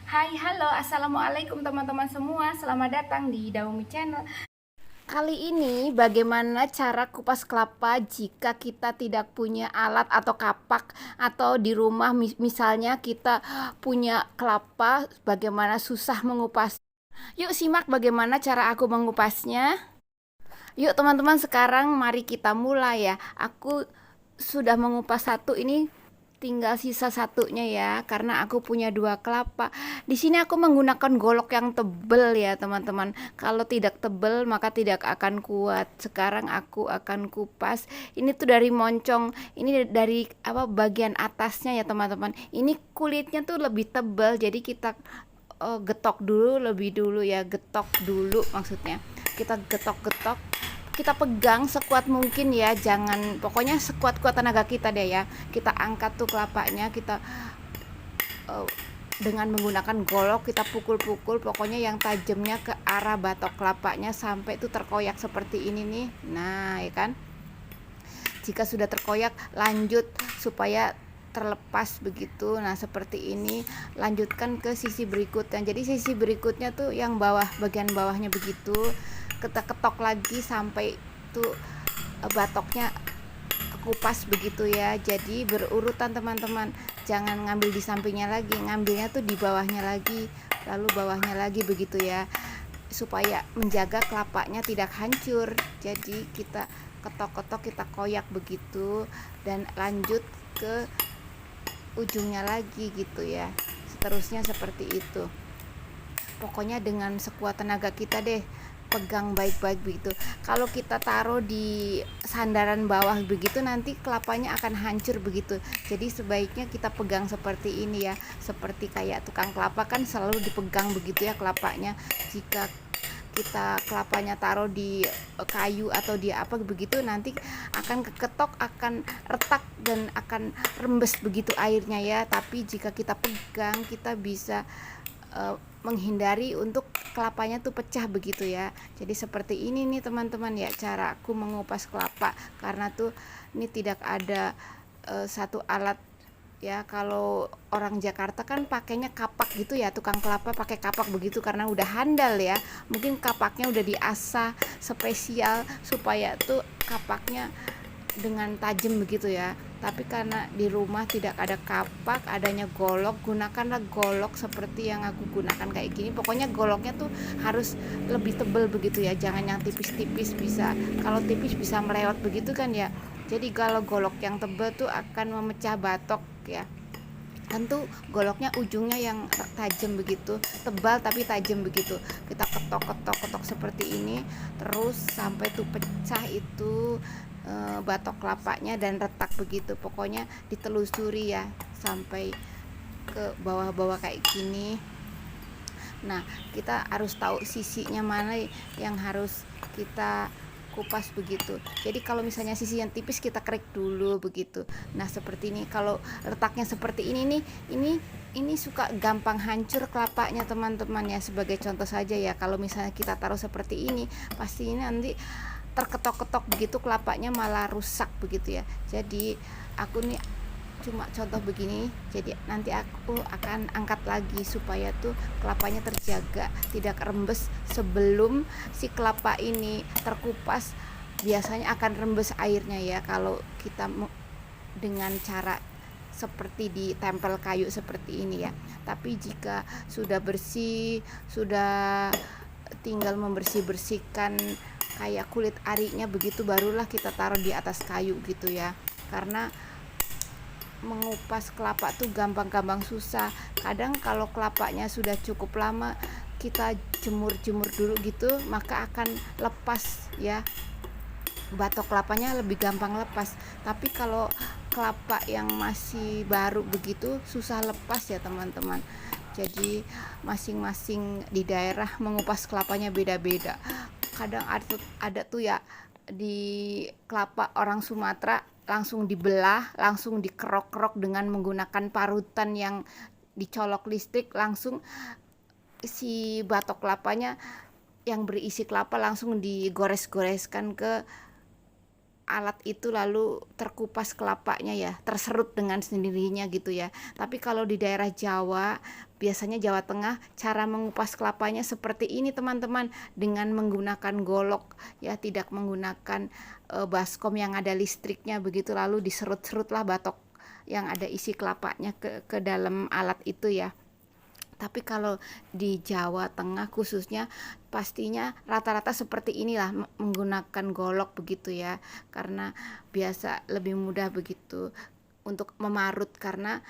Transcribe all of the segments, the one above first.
Hai, halo, assalamualaikum teman-teman semua. Selamat datang di Daumi Channel. Kali ini bagaimana cara kupas kelapa jika kita tidak punya alat atau kapak, atau di rumah misalnya kita punya kelapa, bagaimana susah mengupas. Yuk simak bagaimana cara aku mengupasnya. Yuk teman-teman, sekarang mari kita mulai ya. Aku sudah mengupas satu, ini tinggal sisa satunya ya, karena aku punya dua kelapa. Di sini aku menggunakan golok yang tebel ya teman-teman. Kalau tidak tebel maka tidak akan kuat. Sekarang aku akan kupas. Ini tuh dari moncong. Ini dari bagian atasnya ya teman-teman. Ini kulitnya tuh lebih tebal, jadi kita getok dulu lebih dulu ya, getok dulu maksudnya. Kita getok-getok, kita pegang sekuat mungkin ya, jangan, pokoknya sekuat-kuat tenaga kita deh ya. Kita angkat tuh kelapanya, kita uh, dengan menggunakan golok kita pukul-pukul, pokoknya yang tajamnya ke arah batok kelapanya sampai itu terkoyak seperti ini nih. Nah ya kan, jika sudah terkoyak lanjut supaya terlepas begitu. Nah seperti ini, lanjutkan ke sisi berikutnya. Jadi sisi berikutnya tuh yang bawah, bagian bawahnya begitu, kita ketok lagi sampai tuh batoknya kupas begitu ya. Jadi berurutan teman-teman, jangan ngambil di sampingnya lagi, ngambilnya tuh di bawahnya lagi, lalu bawahnya lagi begitu ya, supaya menjaga kelapanya tidak hancur. Jadi kita ketok-ketok, kita koyak begitu, dan lanjut ke ujungnya lagi gitu ya. Seterusnya seperti itu. Pokoknya dengan sekuat tenaga kita deh, pegang baik-baik begitu. Kalau kita taruh di sandaran bawah begitu, nanti kelapanya akan hancur begitu. Jadi sebaiknya kita pegang seperti ini ya, seperti kayak tukang kelapa kan selalu dipegang begitu ya kelapanya. Jika kita kelapanya taruh di kayu atau di apa begitu, nanti akan keketok, akan retak dan akan rembes begitu airnya ya. Tapi jika kita pegang, kita bisa menghindari untuk kelapanya tuh pecah begitu ya. Jadi seperti ini nih teman-teman ya, cara aku mengupas kelapa, karena tuh ini tidak ada satu alat ya. Kalau orang Jakarta kan pakainya kapak gitu ya, tukang kelapa pakai kapak begitu karena udah handal ya. Mungkin kapaknya udah diasah spesial supaya tuh kapaknya dengan tajam begitu ya. Tapi karena di rumah tidak ada kapak, adanya golok, gunakanlah golok seperti yang aku gunakan kayak gini. Pokoknya goloknya tuh harus lebih tebal begitu ya, jangan yang tipis-tipis, bisa, kalau tipis bisa melewat begitu kan ya. Jadi kalau golok yang tebal tuh akan memecah batok ya. Tentu goloknya ujungnya yang tajam begitu, tebal tapi tajam begitu. Kita ketok ketok ketok seperti ini terus sampai tuh pecah itu batok kelapanya dan retak begitu. Pokoknya ditelusuri ya sampai ke bawah-bawah kayak gini. Nah kita harus tahu sisinya mana yang harus kita kupas begitu. Jadi kalau misalnya sisi yang tipis kita kerik dulu begitu. Nah seperti ini. Kalau letaknya seperti ini nih, ini suka gampang hancur kelapanya teman-teman ya. Sebagai contoh saja ya, kalau misalnya kita taruh seperti ini, pasti ini nanti terketok-ketok begitu, kelapanya malah rusak begitu ya. Jadi aku nih cuma contoh begini, jadi nanti aku akan angkat lagi supaya tuh kelapanya terjaga, tidak rembes. Sebelum si kelapa ini terkupas, biasanya akan rembes airnya ya kalau kita dengan cara seperti ditempel kayu seperti ini ya. Tapi jika sudah bersih, sudah tinggal membersih-bersihkan kayak kulit arinya begitu, barulah kita taruh di atas kayu gitu ya. Karena mengupas kelapa tuh gampang-gampang susah. Kadang kalau kelapanya sudah cukup lama kita jemur-jemur dulu gitu, maka akan lepas ya, batok kelapanya lebih gampang lepas. Tapi kalau kelapa yang masih baru begitu susah lepas ya teman-teman. Jadi masing-masing di daerah mengupas kelapanya beda-beda. Kadang ada tuh ya, di kelapa orang Sumatera langsung dibelah, langsung dikerok-kerok dengan menggunakan parutan yang dicolok listrik, langsung si batok kelapanya yang berisi kelapa langsung digores-goreskan ke alat itu, lalu terkupas kelapanya ya, terserut dengan sendirinya gitu ya. Tapi kalau di daerah Jawa biasanya Jawa Tengah cara mengupas kelapanya seperti ini teman-teman, dengan menggunakan golok ya, tidak menggunakan baskom yang ada listriknya begitu, lalu diserut-serutlah batok yang ada isi kelapanya ke dalam alat itu ya. Tapi kalau di Jawa Tengah khususnya pastinya rata-rata seperti inilah, menggunakan golok begitu ya, karena biasa lebih mudah begitu untuk memarut, karena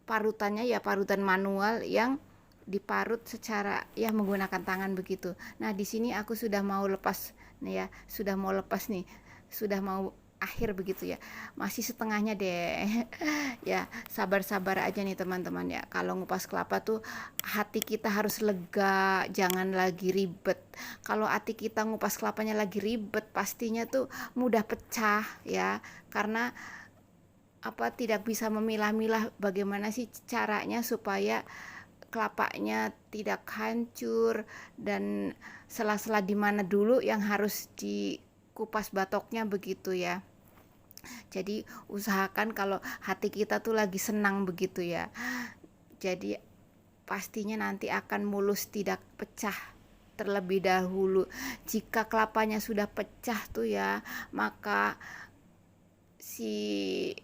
parutannya ya parutan manual yang diparut secara ya menggunakan tangan begitu. Nah, di sini aku sudah mau lepas nih ya, sudah mau lepas nih, sudah mau akhir begitu ya, masih setengahnya deh. Ya sabar-sabar aja nih teman-teman ya, kalau ngupas kelapa tuh hati kita harus lega, jangan lagi ribet. Kalau hati kita ngupas kelapanya lagi ribet, pastinya tuh mudah pecah ya, karena tidak bisa memilah-milah bagaimana sih caranya supaya kelapanya tidak hancur, dan sela-sela di mana dulu yang harus dikupas batoknya begitu ya. Jadi usahakan kalau hati kita tuh lagi senang begitu ya, jadi pastinya nanti akan mulus, tidak pecah terlebih dahulu. Jika kelapanya sudah pecah tuh ya, maka si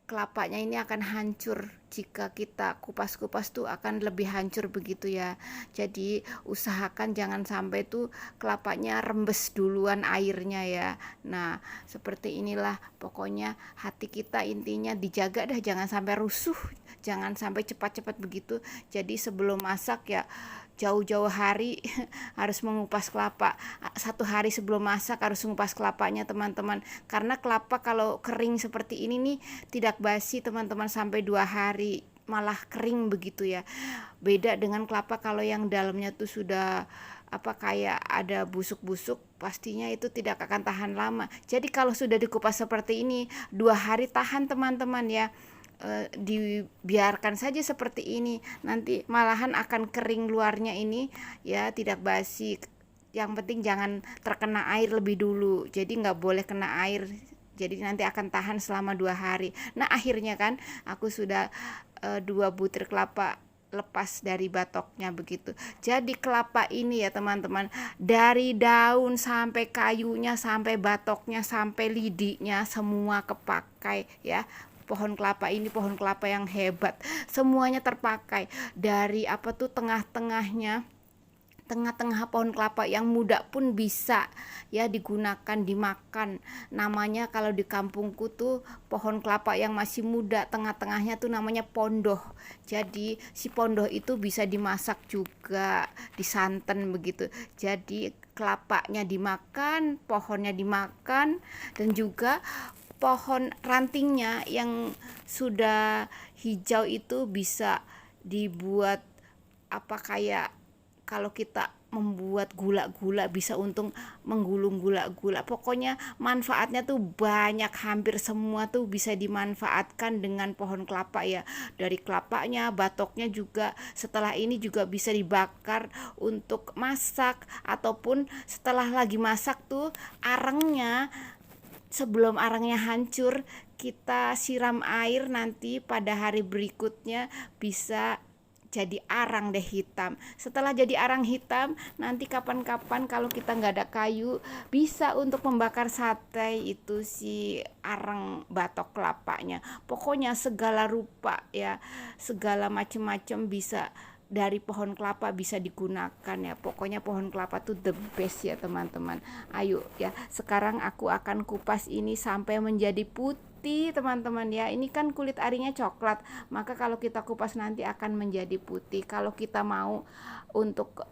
kelapanya ini akan hancur. Jika kita kupas-kupas tuh akan lebih hancur begitu ya. Jadi usahakan jangan sampai tuh kelapanya rembes duluan airnya ya. Nah, seperti inilah pokoknya hati kita intinya dijaga dah, jangan sampai rusuh, jangan sampai cepat-cepat begitu. Jadi sebelum masak ya jauh-jauh hari harus mengupas kelapa. 1 hari sebelum masak harus mengupas kelapanya teman-teman, karena kelapa kalau kering seperti ini nih tidak basi teman-teman, sampai 2 hari malah kering begitu ya. Beda dengan kelapa kalau yang dalamnya tuh sudah kayak ada busuk-busuk, pastinya itu tidak akan tahan lama. Jadi kalau sudah dikupas seperti ini 2 hari tahan teman-teman ya. Dibiarkan saja seperti ini, nanti malahan akan kering luarnya ini ya, tidak basi. Yang penting jangan terkena air lebih dulu, jadi nggak boleh kena air, jadi nanti akan tahan selama 2 hari. Nah, akhirnya kan aku sudah 2 butir kelapa lepas dari batoknya begitu. Jadi kelapa ini ya teman-teman, dari daun sampai kayunya, sampai batoknya, sampai lidinya, semua kepakai ya. Pohon kelapa ini pohon kelapa yang hebat, semuanya terpakai. Dari tengah-tengah pohon kelapa yang muda pun bisa ya digunakan, dimakan. Namanya kalau di kampungku tuh pohon kelapa yang masih muda, tengah-tengahnya tuh namanya pondoh. Jadi si pondoh itu bisa dimasak juga, disantan begitu. Jadi kelapanya dimakan, pohonnya dimakan, dan juga pohon rantingnya yang sudah hijau itu bisa dibuat kayak kalau kita membuat gula-gula, bisa untuk menggulung gula-gula. Pokoknya manfaatnya tuh banyak, hampir semua tuh bisa dimanfaatkan dengan pohon kelapa ya. Dari kelapanya, batoknya juga setelah ini juga bisa dibakar untuk masak, ataupun setelah lagi masak tuh arangnya, sebelum arangnya hancur kita siram air, nanti pada hari berikutnya bisa jadi arang deh hitam. Setelah jadi arang hitam, nanti kapan-kapan kalau kita nggak ada kayu, bisa untuk membakar sate itu si arang batok kelapanya. Pokoknya segala rupa ya, segala macam-macam bisa dari pohon kelapa bisa digunakan ya. Pokoknya pohon kelapa tuh the best ya teman-teman. Ayo ya, sekarang aku akan kupas ini sampai menjadi putih teman-teman ya. Ini kan kulit arinya coklat, maka kalau kita kupas nanti akan menjadi putih. Kalau kita mau untuk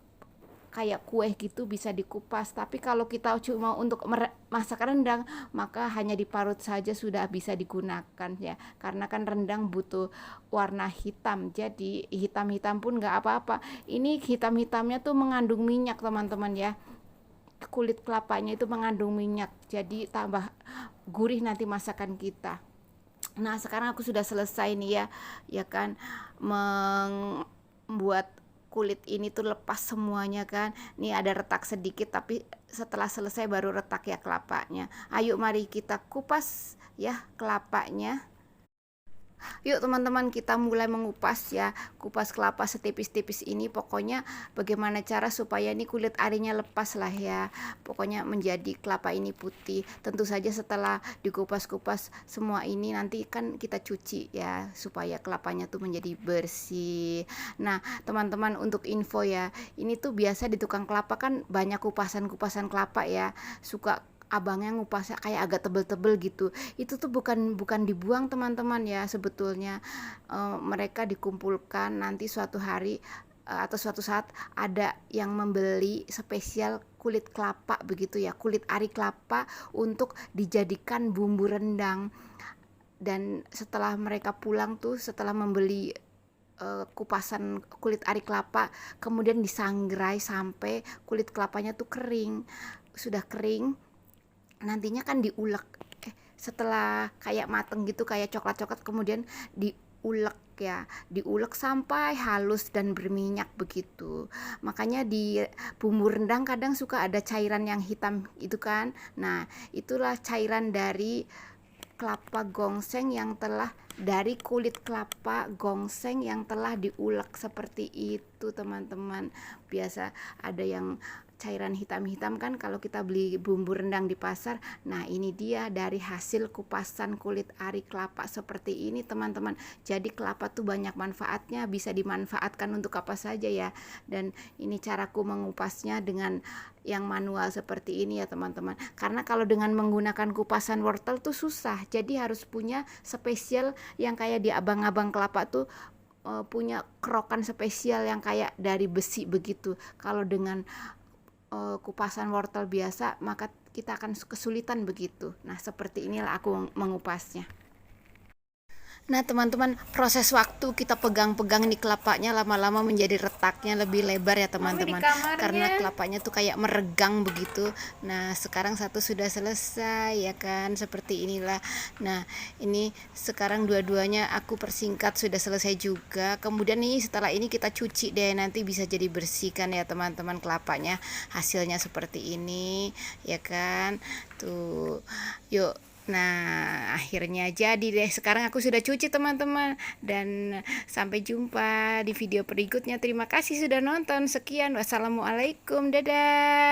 kayak kue gitu bisa dikupas, tapi kalau kita cuma untuk masak rendang maka hanya diparut saja sudah bisa digunakan ya, karena kan rendang butuh warna hitam, jadi hitam-hitam pun nggak apa-apa. Ini hitam-hitamnya tuh mengandung minyak teman-teman ya, kulit kelapanya itu mengandung minyak, jadi tambah gurih nanti masakan kita. Nah, sekarang aku sudah selesai nih ya kan, membuat kulit ini tuh lepas semuanya kan. Nih ada retak sedikit, tapi setelah selesai baru retak ya kelapanya. Ayo mari kita kupas ya kelapanya. Yuk teman-teman, kita mulai mengupas ya, kupas kelapa setipis-tipis ini. Pokoknya bagaimana cara supaya ini kulit arinya lepas lah ya, pokoknya menjadi kelapa ini putih. Tentu saja setelah dikupas-kupas semua ini nanti kan kita cuci ya, supaya kelapanya tuh menjadi bersih. Nah teman-teman, untuk info ya, ini tuh biasa di tukang kelapa kan banyak kupasan-kupasan kelapa ya, suka abangnya ngupasnya kayak agak tebel-tebel gitu. Itu tuh bukan dibuang teman-teman ya, sebetulnya mereka dikumpulkan nanti suatu hari atau suatu saat ada yang membeli spesial kulit kelapa begitu ya, kulit ari kelapa untuk dijadikan bumbu rendang. Dan setelah mereka pulang tuh, setelah membeli kupasan kulit ari kelapa, kemudian disangrai sampai kulit kelapanya tuh kering. Sudah kering, nantinya kan diulek, setelah kayak mateng gitu, kayak coklat-coklat, kemudian diulek ya, diulek sampai halus dan berminyak begitu. Makanya di bumbu rendang kadang suka ada cairan yang hitam itu kan. Nah itulah cairan dari kelapa gongseng yang telah, dari kulit kelapa gongseng yang telah diulek seperti itu teman-teman. Biasa ada yang cairan hitam-hitam kan kalau kita beli bumbu rendang di pasar. Nah ini dia dari hasil kupasan kulit ari kelapa seperti ini teman-teman. Jadi kelapa tuh banyak manfaatnya, bisa dimanfaatkan untuk apa saja ya. Dan ini caraku mengupasnya dengan yang manual seperti ini ya teman-teman, karena kalau dengan menggunakan kupasan wortel tuh susah. Jadi harus punya spesial yang kayak di abang-abang kelapa tuh, punya kerokan spesial yang kayak dari besi begitu. Kalau dengan kupasan wortel biasa maka kita akan kesulitan begitu. Nah seperti inilah aku mengupasnya. Nah teman-teman, proses waktu kita pegang-pegang nih kelapanya lama-lama menjadi retaknya lebih lebar ya teman-teman, karena kelapanya tuh kayak meregang begitu. Nah sekarang satu sudah selesai ya kan, seperti inilah. Nah ini sekarang dua-duanya aku persingkat, sudah selesai juga. Kemudian nih setelah ini kita cuci deh, nanti bisa jadi bersihkan ya teman-teman kelapanya. Hasilnya seperti ini ya kan, tuh yuk. Nah akhirnya jadi deh, sekarang aku sudah cuci teman-teman. Dan sampai jumpa di video berikutnya. Terima kasih sudah nonton, sekian, wassalamualaikum, dadah.